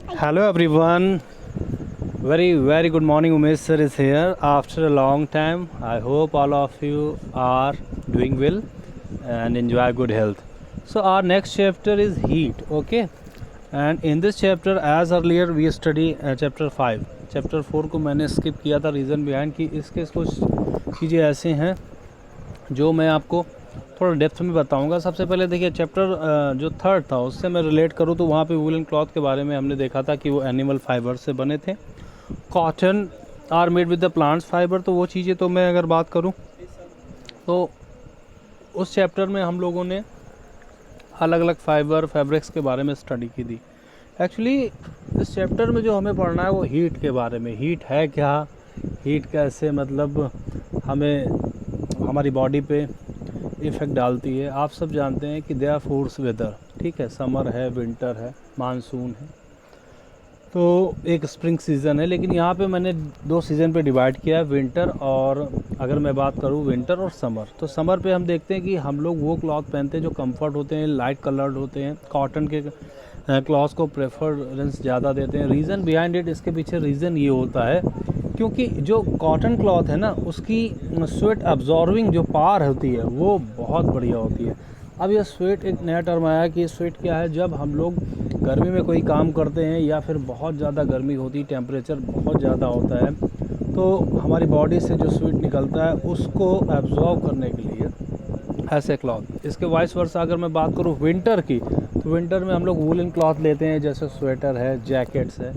Hello everyone. Very good morning. Umesh sir is here after a long time. I hope all of you are doing well and enjoy good health. So our next chapter is heat. Okay. And in this chapter, as earlier we study chapter 5. Chapter 4 को मैंने skip किया था, reason behind कि इसके कुछ चीज़ें ऐसे हैं जो मैं आपको थोड़ा डेप्थ में बताऊंगा। सबसे पहले देखिए, चैप्टर जो थर्ड था उससे मैं रिलेट करूँ तो वहाँ पे वूलन क्लॉथ के बारे में हमने देखा था कि वो एनिमल फाइबर से बने थे। Cotton are made with the plants fibre, तो वो चीज़ें तो मैं अगर बात करूँ तो उस चैप्टर में हम लोगों ने अलग अलग फैब्रिक्स के बारे में स्टडी की थी। एक्चुअली इस चैप्टर में जो हमें पढ़ना है वो हीट के बारे में। हीट है क्या, हीट कैसे मतलब हमें हमारी बॉडी पे इफ़ेक्ट डालती है। आप सब जानते हैं कि दे आर फोर्स वेदर, ठीक है, समर है, विंटर है, मानसून है, तो एक स्प्रिंग सीज़न है। लेकिन यहाँ पे मैंने दो सीज़न पे डिवाइड किया है, विंटर और अगर मैं बात करूँ विंटर और समर, तो समर पे हम देखते हैं कि हम लोग वो क्लॉथ पहनते हैं जो कंफर्ट होते हैं, लाइट कलर्ड होते हैं, कॉटन के क्लॉथ को प्रेफरेंस ज़्यादा देते हैं। रीज़न बिहाइंड इट, इसके पीछे रीज़न ये होता है क्योंकि जो कॉटन क्लॉथ है ना उसकी स्वेट अब्जॉर्बिंग जो पावर होती है वो बहुत बढ़िया होती है। अब ये स्वेट एक नया टर्म आया कि स्वेट क्या है, जब हम लोग गर्मी में कोई काम करते हैं या फिर बहुत ज़्यादा गर्मी होती है, टेम्परेचर बहुत ज़्यादा होता है, तो हमारी बॉडी से जो स्वेट निकलता है उसको एब्जॉर्ब करने के लिए ऐसे क्लॉथ। इसके वाइस वर्सा अगर मैं बात करूँ विंटर की, तो विंटर में हम लोग वूलन क्लॉथ लेते हैं, जैसे स्वेटर है, जैकेट्स है,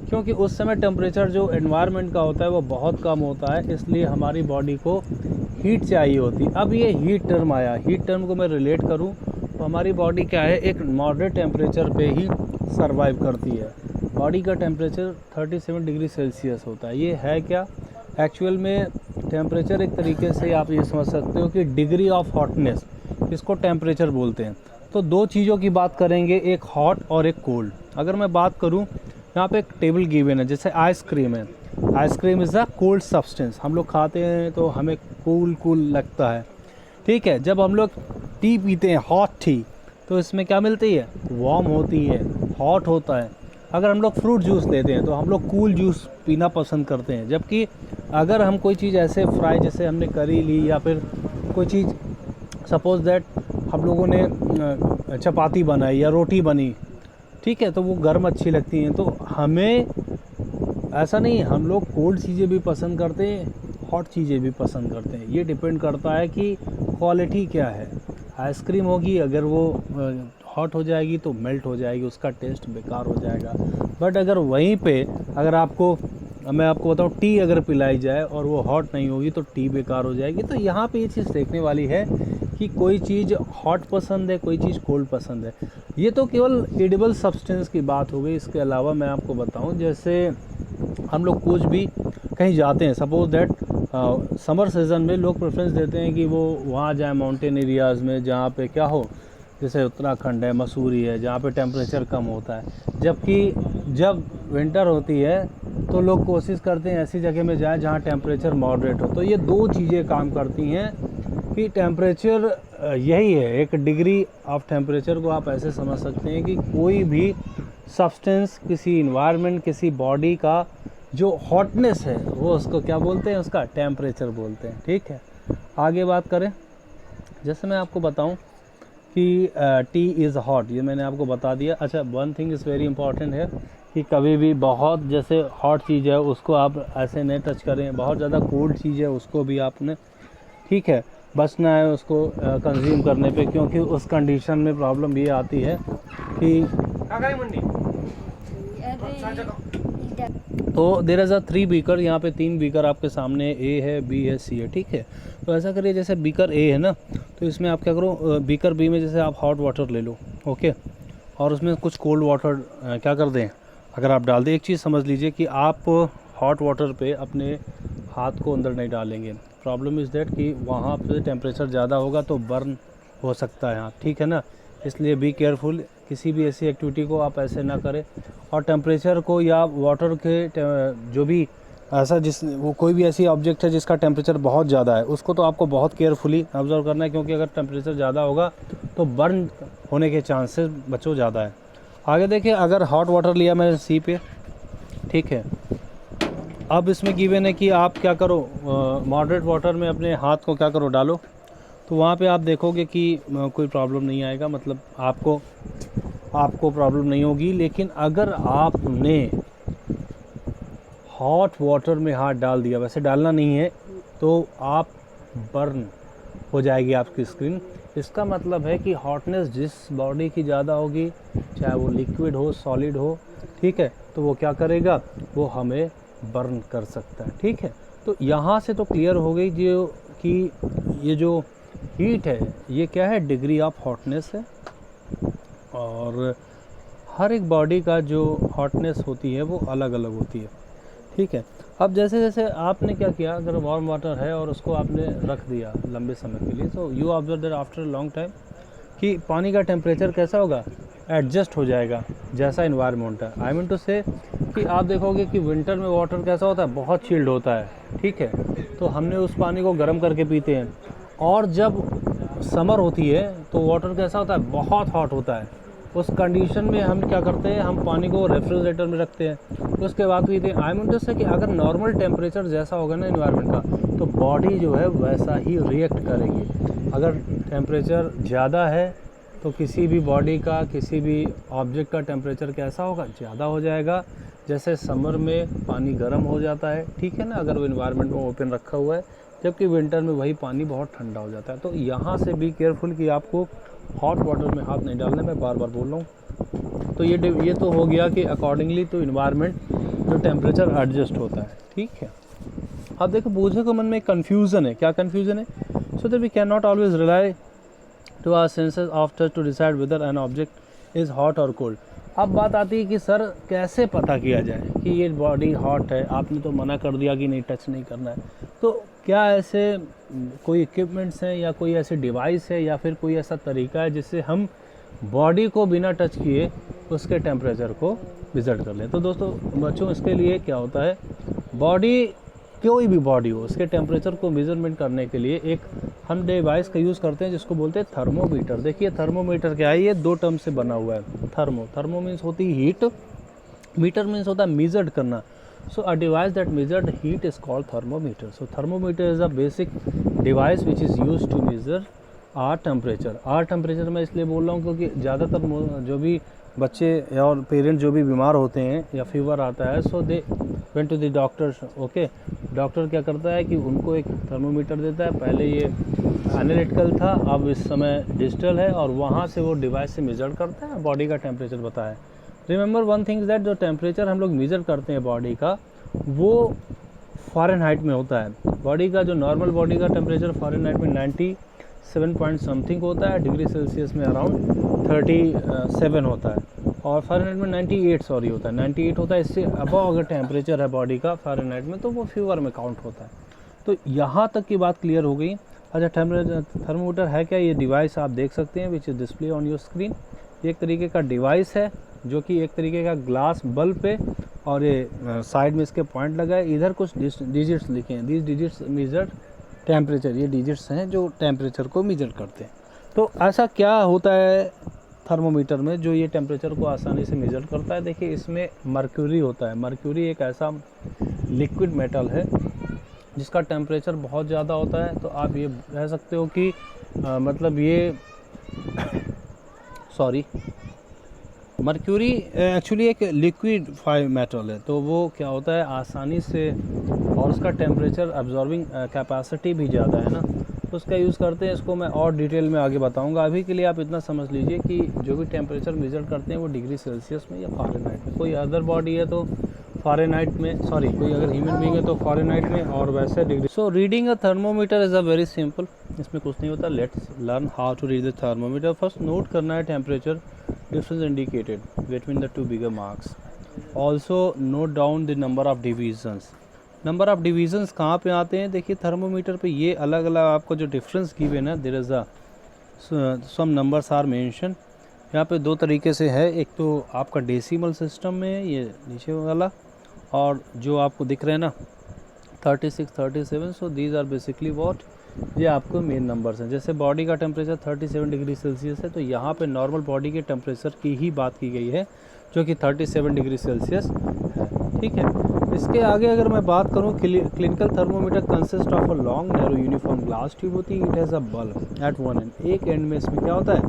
क्योंकि उस समय टेम्परेचर जो एनवायरनमेंट का होता है वो बहुत कम होता है, इसलिए हमारी बॉडी को हीट चाहिए होती। अब ये हीट टर्म आया, हीट टर्म को मैं रिलेट करूँ तो हमारी बॉडी क्या है, एक मॉडरेट टेम्परेचर पे ही सरवाइव करती है। बॉडी का टेम्परेचर 37 डिग्री सेल्सियस होता है। ये है क्या, एक्चुअल में टेम्परेचर एक तरीके से आप ये समझ सकते हो कि डिग्री ऑफ हॉटनेस, इसको टेम्परेचर बोलते हैं। तो दो चीज़ों की बात करेंगे, एक हॉट और एक कोल्ड। अगर मैं बात करूँ, यहाँ पे एक टेबल गिवन है, जैसे आइसक्रीम है, ice cream is a cold substance, हम लोग खाते हैं तो हमें कूल लगता है, ठीक है। जब हम लोग टी पीते हैं, हॉट टी, तो इसमें क्या मिलती है, वार्म होती है, हॉट होता है। अगर हम लोग फ्रूट जूस लेते हैं तो हम लोग कूल जूस पीना पसंद करते हैं। जबकि अगर हम कोई चीज़ ऐसे फ्राई, जैसे हमने करी ली या फिर कोई चीज़, सपोज दैट हम लोगों ने चपाती बनाई या रोटी बनी, ठीक है, तो वो गर्म अच्छी लगती हैं। तो हमें ऐसा नहीं, हम लोग कोल्ड चीज़ें भी पसंद करते हैं, हॉट चीज़ें भी पसंद करते हैं। ये डिपेंड करता है कि क्वालिटी क्या है। आइसक्रीम होगी, अगर वो हॉट हो जाएगी तो मेल्ट हो जाएगी, उसका टेस्ट बेकार हो जाएगा। बट अगर वहीं पे अगर मैं आपको बताऊँ, टी अगर पिलाई जाए और वो हॉट नहीं होगी तो टी बेकार हो जाएगी। तो यहाँ पे ये चीज़ देखने वाली है कि कोई चीज़ हॉट पसंद है, कोई चीज़ कोल्ड पसंद है। ये तो केवल एडिबल सब्सटेंस की बात हो गई। इसके अलावा मैं आपको बताऊं, जैसे हम लोग कुछ भी कहीं जाते हैं, सपोज दैट समर सीज़न में लोग प्रेफरेंस देते हैं कि वो वहाँ जाएं माउंटेन एरियाज़ में, जहाँ पे क्या हो, जैसे उत्तराखंड है, मसूरी है, जहाँ पे टेम्परेचर कम होता है। जबकि जब विंटर होती है तो लोग कोशिश करते हैं ऐसी जगह में जाएं जहाँ टेम्परेचर मॉडरेट हो। तो ये दो चीज़ें काम करती हैं कि टेम्परेचर यही है, एक डिग्री ऑफ टेम्परेचर को आप ऐसे समझ सकते हैं कि कोई भी सब्सटेंस, किसी इन्वायरमेंट, किसी बॉडी का जो हॉटनेस है वो उसको क्या बोलते हैं, उसका टेम्परेचर बोलते हैं, ठीक है। आगे बात करें, जैसे मैं आपको बताऊं कि टी इज़ हॉट, ये मैंने आपको बता दिया। अच्छा, one thing is very important है कि कभी भी बहुत जैसे हॉट चीज़ है उसको आप ऐसे नहीं टच करें, बहुत ज़्यादा कोल्ड चीज़ है उसको भी आपने, ठीक है, बचना है उसको कंज्यूम करने पे, क्योंकि उस कंडीशन में प्रॉब्लम ये आती है कि तो देयर इज़ अ 3 बीकर, यहाँ पे 3 बीकर आपके सामने, ए है, बी है, सी है, ठीक है। तो ऐसा करिए, जैसे बीकर ए है ना, तो इसमें आप क्या करो, बीकर बी में जैसे आप हॉट वाटर ले लो, ओके, और उसमें कुछ कोल्ड वाटर क्या कर दें, अगर आप डाल दें। एक चीज़ समझ लीजिए कि आप हॉट वाटर पे अपने हाथ को अंदर नहीं डालेंगे। प्रॉब्लम इज़ दैट कि वहाँ पे टेम्परेचर ज़्यादा होगा तो बर्न हो सकता है हाथ, ठीक है ना। इसलिए बी केयरफुल, किसी भी ऐसी एक्टिविटी को आप ऐसे ना करें। और टेम्परेचर को या वाटर के जो भी ऐसा वो कोई भी ऐसी ऑब्जेक्ट है जिसका टेम्परेचर बहुत ज़्यादा है, उसको तो आपको बहुत केयरफुली ऑब्जर्व करना है, क्योंकि अगर टेम्परेचर ज़्यादा होगा तो बर्न होने के चांसेस बच्चों ज़्यादा है। आगे देखिए, अगर हॉट वाटर लिया मैंने सी पे, ठीक है, अब इसमें गिवन है कि आप क्या करो, मॉडरेट वाटर में अपने हाथ को क्या करो, डालो, तो वहाँ पे आप देखोगे कि कोई प्रॉब्लम नहीं आएगा, मतलब आपको प्रॉब्लम नहीं होगी। लेकिन अगर आपने हॉट वाटर में हाथ डाल दिया, वैसे डालना नहीं है, तो आप बर्न हो जाएगी आपकी स्किन। इसका मतलब है कि हॉटनेस जिस बॉडी की ज़्यादा होगी, चाहे वो लिक्विड हो सॉलिड हो, ठीक है, तो वो क्या करेगा, वो हमें बर्न कर सकता है, ठीक है। तो यहाँ से तो क्लियर हो गई जो कि ये जो हीट है ये क्या है, डिग्री ऑफ हॉटनेस है, और हर एक बॉडी का जो हॉटनेस होती है वो अलग अलग होती है, ठीक है। अब जैसे जैसे आपने क्या किया, अगर वार्म वाटर है और उसको आपने रख दिया लंबे समय के लिए, तो you observe that after a long time कि पानी का टेम्परेचर कैसा होगा, एडजस्ट हो जाएगा जैसा इन्वायरमेंट है। आई मीन टू से कि आप देखोगे कि विंटर में वाटर कैसा होता है, बहुत चिल्ड होता है, ठीक है, तो हमने उस पानी को गर्म करके पीते हैं। और जब समर होती है तो वाटर कैसा होता है, बहुत हॉट होता है। उस कंडीशन में हम क्या करते हैं, हम पानी को रेफ्रिजरेटर में रखते हैं, उसके बाद पीते हैं। आई मीन टू से कि अगर नॉर्मल टेम्परेचर जैसा होगा ना इन्वायरमेंट का, तो बॉडी जो है वैसा ही रिएक्ट करेगी। अगर टेम्परेचर ज़्यादा है तो किसी भी बॉडी का, किसी भी ऑब्जेक्ट का टेम्परेचर कैसा होगा, ज़्यादा हो जाएगा। जैसे समर में पानी गर्म हो जाता है, ठीक है ना, अगर वो इन्वायरमेंट में ओपन रखा हुआ है, जबकि विंटर में वही पानी बहुत ठंडा हो जाता है। तो यहाँ से बी केयरफुल कि आपको हॉट वाटर में हाथ नहीं डालना, मैं बार बार बोल रहा हूँ। तो ये तो हो गया कि अकॉर्डिंगली तो इन्वायरमेंट जो टेम्परेचर एडजस्ट होता है, ठीक है। अब देखो, बूझे को मन में कन्फ्यूज़न है, क्या कन्फ्यूज़न है, so that we can not always rely to our senses of touch to decide whether an object is hot और कोल्ड। अब बात आती है कि सर कैसे पता किया जाए कि ये बॉडी हॉट है, आपने तो मना कर दिया कि नहीं टच नहीं करना है, तो क्या ऐसे कोई इक्विपमेंट्स हैं या कोई ऐसी डिवाइस है या फिर कोई ऐसा तरीका है जिससे हम बॉडी को बिना टच किए उसके टेम्परेचर को मेज़र कर लें। तो दोस्तों बच्चों, इसके लिए क्या होता है, बॉडी कोई भी बॉडी हो उसके टेम्परेचर को मेज़रमेंट करने के लिए एक हम डिवाइस का यूज़ करते हैं जिसको बोलते हैं थर्मोमीटर। देखिए थर्मोमीटर क्या है, ये दो टर्म से बना हुआ है। थर्मो मीन्स होती है हीट, मीटर मीन्स होता है मेजर्ड करना। So a device that measured heat is called thermometer. So thermometer is a basic device which is use to measure our temperature. Our temperature मैं इसलिए बोल रहा हूँ क्योंकि ज़्यादातर जो भी बच्चे और पेरेंट्स जो भी बीमार होते हैं या फीवर आता है, so they went to the doctor. Okay, doctor क्या करता है कि उनको एक थर्मोमीटर देता है। पहले ये एनालिटिकल था, अब इस समय डिजिटल है, और वहाँ से वो डिवाइस से मेजर करता है, बॉडी का टेम्परेचर बताया है। रिमेंबर वन थिंग दैट जो टेम्परेचर हम लोग मेजर करते हैं बॉडी का, वो फ़ारेनहाइट में होता है। बॉडी का जो नॉर्मल बॉडी का टेम्परेचर फ़ारेनहाइट में 97 पॉइंट समथिंग होता है, डिग्री सेल्सियस में अराउंड 37 होता है, और फ़ारेनहाइट में 98 होता है, 98 होता है। इससे अबव अगर टेम्परेचर है बॉडी का फ़ारेनहाइट में, तो वो फीवर में काउंट होता है। तो यहाँ तक की बात क्लियर हो गई। अच्छा, थर्मोमीटर है क्या, ये डिवाइस आप देख सकते हैं which is display on your screen. एक तरीके का डिवाइस है जो कि एक तरीके का ग्लास बल्ब पे, और ये साइड में इसके पॉइंट लगा है, इधर कुछ डिजिट्स लिखे हैं, दीज डिजिट्स मेजर टेम्परेचर। ये डिजिट्स हैं जो टेम्परेचर को मेजर करते हैं। तो ऐसा क्या होता है थर्मोमीटर में जो ये टेम्परेचर को आसानी से मेजर करता है। देखिए, इसमें मर्क्यूरी होता है। मर्क्यूरी एक ऐसा लिक्विड मेटल है जिसका टेम्परेचर बहुत ज़्यादा होता है। तो आप ये कह सकते हो कि मतलब ये सॉरी, मर्क्यूरी एक्चुअली एक लिक्विड फाइव मेटल है। तो वो क्या होता है आसानी से, और उसका टेम्परेचर अब्जॉर्बिंग कैपेसिटी भी ज़्यादा है ना, तो उसका यूज़ करते हैं। इसको मैं और डिटेल में आगे बताऊंगा। अभी के लिए आप इतना समझ लीजिए कि जो भी टेम्परेचर मेजर करते हैं वो डिग्री सेल्सियस में या फ़ारेनहाइट में। कोई अदर बॉडी है तो फ़ारेनहाइट में, सॉरी कोई अगर ह्यूमन बीइंग है तो फ़ारेनहाइट में, और वैसे degree. So reading a thermometer is a very simple, इसमें कुछ नहीं होता। Let's learn how to read the thermometer. First note करना है temperature difference indicated between the two bigger marks. Also note down the number of divisions. Number of divisions कहाँ पे आते हैं, देखिए थर्मोमीटर पे ये अलग अलग आपको जो डिफरेंस गिवन है, there is a some numbers are mention. यहाँ पे दो तरीके से है, एक तो आपका डेसिमल सिस्टम में ये नीचे वाला, और जो आपको दिख रहे हैं ना 36, 37, so these are basically what ये आपको मेन नंबर्स हैं। जैसे बॉडी का टेम्परेचर 37 डिग्री सेल्सियस है, तो यहाँ पे नॉर्मल बॉडी के टेम्परेचर की ही बात की गई है जो कि 37 डिग्री सेल्सियस है, ठीक है। इसके आगे अगर मैं बात करूँ, clinical thermometer consist of a long narrow uniform glass tube होती है। It has a bulb at one end, एक एंड में इसमें क्या होता है,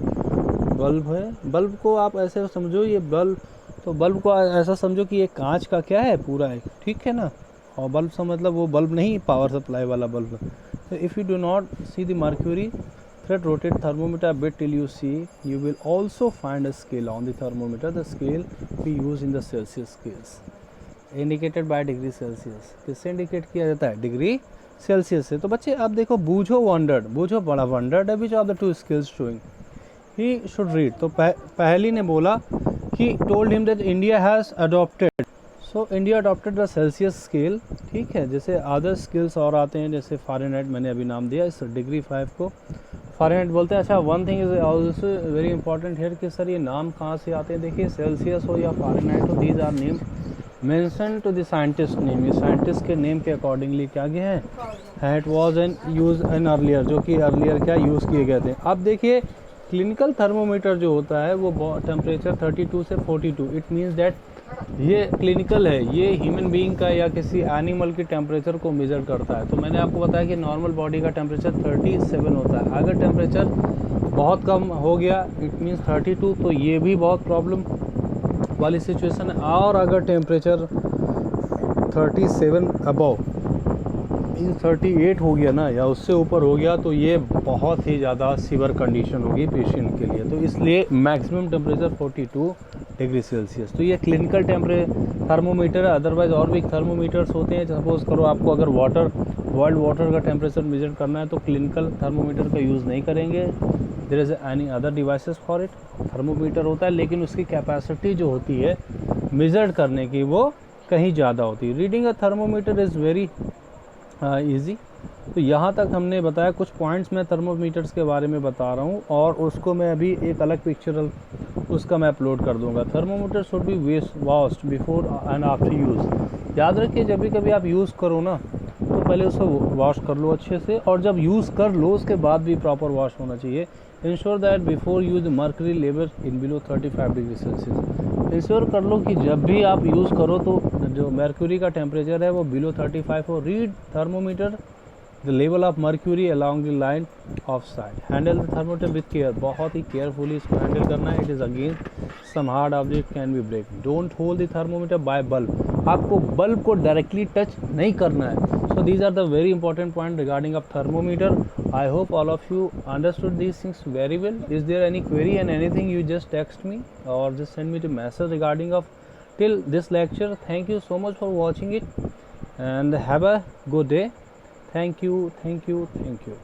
बल्ब है। बल्ब को आप ऐसे समझो, ये बल्ब, तो बल्ब को ऐसा समझो कि ये कांच का क्या है पूरा है, ठीक है ना। और बल्ब से मतलब वो बल्ब नहीं पावर सप्लाई वाला बल्ब। तो if you do not see the mercury thread rotate thermometer a bit till you see, you will also find a scale on the thermometer. The scale we use in the Celsius scales indicated by degree Celsius. किससे indicate किया जाता है, degree Celsius से। तो बच्चे अब देखो, बूझो वंडर्ड, बूझो बड़ा वंडर्ड है, which of the two scales showing he should read. तो पहली ने बोला कि told him that India has adopted, so India adopted the Celsius scale, ठीक है। जैसे अदर स्केल्स और आते हैं, जैसे फ़ारेनहाइट मैंने अभी नाम दिया, इस डिग्री 5 को फ़ारेनहाइट बोलते हैं। अच्छा, one thing is also very important here कि सर ये नाम कहाँ से आते हैं। देखिए, सेल्सियस हो या फ़ारेनहाइट हो, these are name mention to the scientist name, ये साइंटिस्ट के नेम के अकॉर्डिंगली क्या गया है, it was an use an earlier, जो कि अर्लियर क्या यूज़ किए गए थे। अब देखिए, क्लिनिकल थर्मोमीटर जो होता है वो टेम्परेचर 32 से 42, इट मीन्स दैट ये क्लिनिकल है, ये ह्यूमन बीइंग का या किसी एनिमल की टेम्परेचर को मेज़र करता है। तो मैंने आपको बताया कि नॉर्मल बॉडी का टेम्परेचर 37 होता है। अगर टेम्परेचर बहुत कम हो गया, इट मीन्स 32, तो ये भी बहुत प्रॉब्लम वाली सिचुएशन है। और अगर टेम्परेचर 37 अबव मीन्स 38 हो गया ना, या उससे ऊपर हो गया, तो ये बहुत ही ज़्यादा सीवियर कंडीशन होगी पेशेंट के लिए। तो इसलिए मैक्सिमम टेम्परेचर 42 डिग्री सेल्सियस। तो ये क्लिनिकल थर्मोमीटर है। अदरवाइज और भी थर्मोमीटर्स होते हैं। सपोज़ करो आपको अगर बॉइल्ड वाटर का टेम्परेचर मेजर करना है, तो क्लिनिकल थर्मोमीटर का यूज़ नहीं करेंगे। There is any other devices for it. Thermometer होता है, लेकिन उसकी कैपेसिटी जो होती है मेजर करने की, वो कहीं ज़्यादा होती है। Reading a thermometer is very easy. तो यहाँ तक हमने बताया, कुछ पॉइंट्स मैं थर्मोमीटर्स के बारे में बता रहा हूँ, और उसको मैं अभी एक अलग पिक्चर उसका मैं अपलोड कर दूंगा। Thermometer should be washed before and after use. याद रखिए, जब भी कभी आप यूज़ करो ना, तो पहले उसको वॉश कर लो अच्छे से, और जब यूज़ कर लो उसके बाद भी प्रॉपर वॉश होना चाहिए। Ensure that before use mercury level in below 35 degree Celsius. Ensure कर लो कि जब भी आप यूज़ करो तो जो मर्क्यूरी का टेम्परेचर है वो बिलो 35 हो। Read thermometer the level of mercury along the line of side. Handle the thermometer with care, बहुत ही केयरफुली इसको हैंडल करना है। It is against some hard object can be break. Don't hold the thermometer by bulb, आपको bulb को directly touch नहीं करना है। So these are the very important point regarding of thermometer. I hope all of you understood these things very well. Is there any query and anything, you just text me or just send me the message regarding of till this lecture. Thank you so much for watching it and have a good day. Thank you, thank you, thank you.